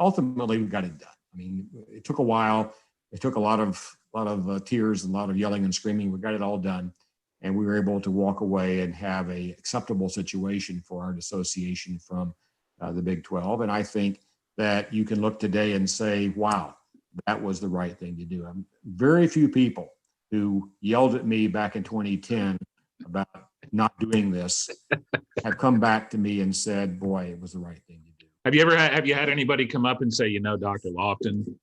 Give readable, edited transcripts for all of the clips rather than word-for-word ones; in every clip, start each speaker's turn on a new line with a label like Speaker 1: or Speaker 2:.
Speaker 1: ultimately we got it done. I mean, it took a while. It took a lot of tears and a lot of yelling and screaming. We got it all done, and we were able to walk away and have a acceptable situation for our dissociation from the Big 12. And I think that you can look today and say, wow, that was the right thing to do. Very few people who yelled at me back in 2010 about not doing this have come back to me and said, boy, it was the right thing to do.
Speaker 2: Have you had anybody come up and say, Dr. Loftin,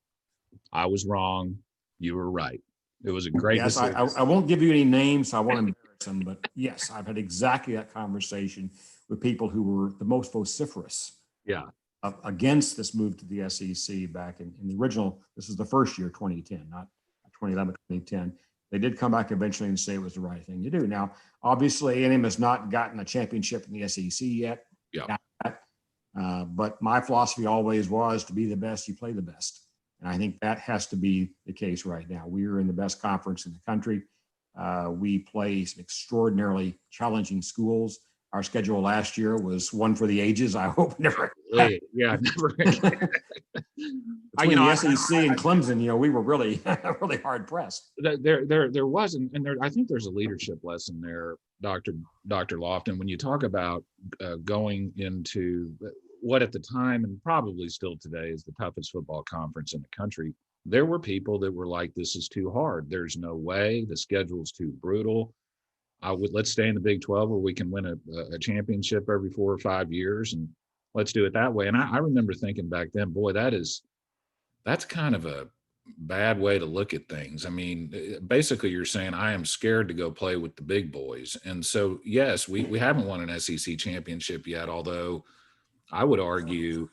Speaker 2: I was wrong. You were right. It was a great decision.
Speaker 1: I won't give you any names. So I won't embarrass them, but yes, I've had exactly that conversation with people who were the most vociferous against this move to the SEC back in the original. This was the first year, 2010, not 2011, 2010. They did come back eventually and say it was the right thing to do. Now, obviously, A&M has not gotten a championship in the SEC yet. But my philosophy always was to be the best, you play the best. And I think that has to be the case right now. We are in the best conference in the country. We play some extraordinarily challenging schools. Our schedule last year was one for the ages. I hope never.
Speaker 2: Never.
Speaker 1: Between the SEC and Clemson, we were really, really hard pressed.
Speaker 2: There wasn't, and I think there's a leadership lesson there, Dr. Loftin, when you talk about going into what at the time and probably still today is the toughest football conference in the country. There were people that were like, this is too hard. There's no way. The schedule's too brutal. Let's stay in the Big 12 where we can win a championship every 4 or 5 years, and let's do it that way. And I remember thinking back then, boy, that's kind of a bad way to look at things. I mean, basically you're saying I am scared to go play with the big boys. And so, yes, we haven't won an SEC championship yet, although I would argue,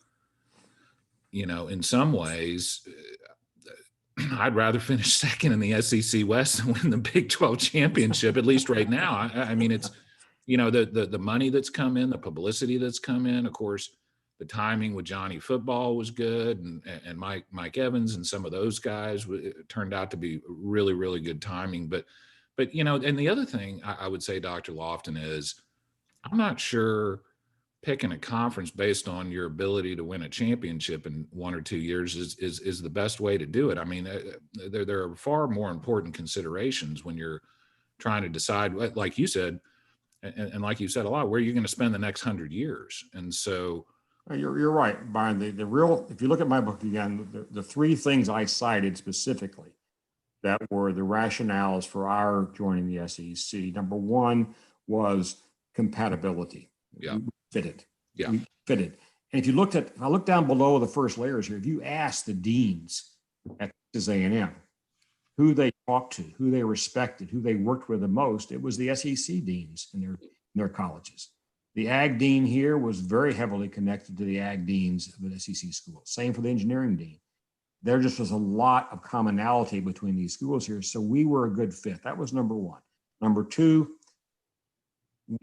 Speaker 2: in some ways, I'd rather finish second in the SEC West than win the Big 12 championship, at least right now. I mean, it's, the money that's come in, the publicity that's come in, of course, the timing with Johnny Football was good, and Mike Evans and some of those guys, it turned out to be really, really good timing. But and the other thing I would say, Dr. Loftin, is I'm not sure picking a conference based on your ability to win a championship in 1 or 2 years is the best way to do it. I mean, there are far more important considerations when you're trying to decide, like you said, and like you said a lot, where you're going to spend the next 100 years. And so
Speaker 1: you're right, Byron. The real, if you look at my book again, the 3 things I cited specifically that were the rationales for our joining the SEC. Number 1 was compatibility.
Speaker 2: Yeah.
Speaker 1: We fitted.
Speaker 2: Yeah.
Speaker 1: We fitted. And if I look down below the first layers here, if you ask the deans at Texas A&M who they talked to, who they respected, who they worked with the most, it was the SEC deans in their colleges. The ag dean here was very heavily connected to the ag deans of the SEC schools. Same for the engineering dean. There just was a lot of commonality between these schools here. So we were a good fit. That was number 1. Number 2,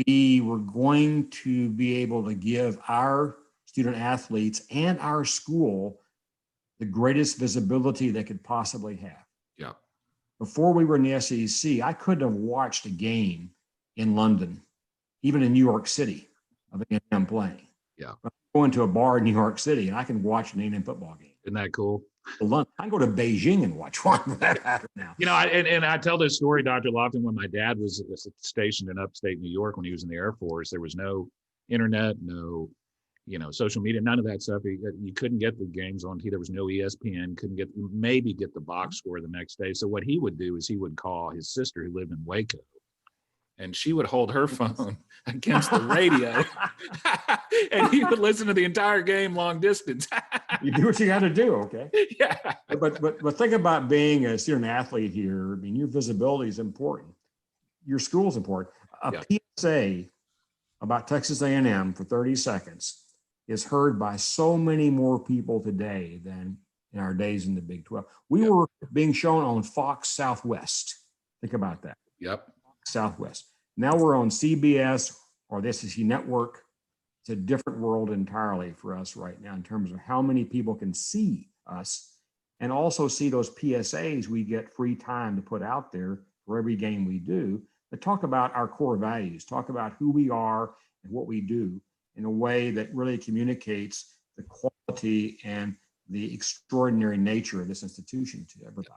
Speaker 1: we were going to be able to give our student athletes and our school the greatest visibility they could possibly have.
Speaker 2: Yeah.
Speaker 1: Before we were in the SEC, I couldn't have watched a game in London, even in New York City, of A&M playing.
Speaker 2: Yeah.
Speaker 1: I'm going to a bar in New York City and I can watch an A&M football game.
Speaker 2: Isn't that cool?
Speaker 1: I can go to Beijing and watch one for that matter now.
Speaker 2: And I tell this story, Dr. Loftin, when my dad was stationed in upstate New York when he was in the Air Force, there was no internet, no, social media, none of that stuff. You couldn't get the games on. There was no ESPN, maybe get the box score the next day. So what he would do is he would call his sister who lived in Waco, and she would hold her phone against the radio and he would listen to the entire game long distance.
Speaker 1: You do what you got to do, okay?
Speaker 2: Yeah.
Speaker 1: But think about being a student athlete here. I mean, your visibility is important. Your school's important. A PSA about Texas A&M for 30 seconds is heard by so many more people today than in our days in the Big 12. We were being shown on Fox Southwest. Think about that.
Speaker 2: Yep.
Speaker 1: Southwest. Now we're on CBS or the SEC network. It's a different world entirely for us right now in terms of how many people can see us and also see those PSAs we get free time to put out there for every game we do that talk about our core values, talk about who we are and what we do in a way that really communicates the quality and the extraordinary nature of this institution to everybody.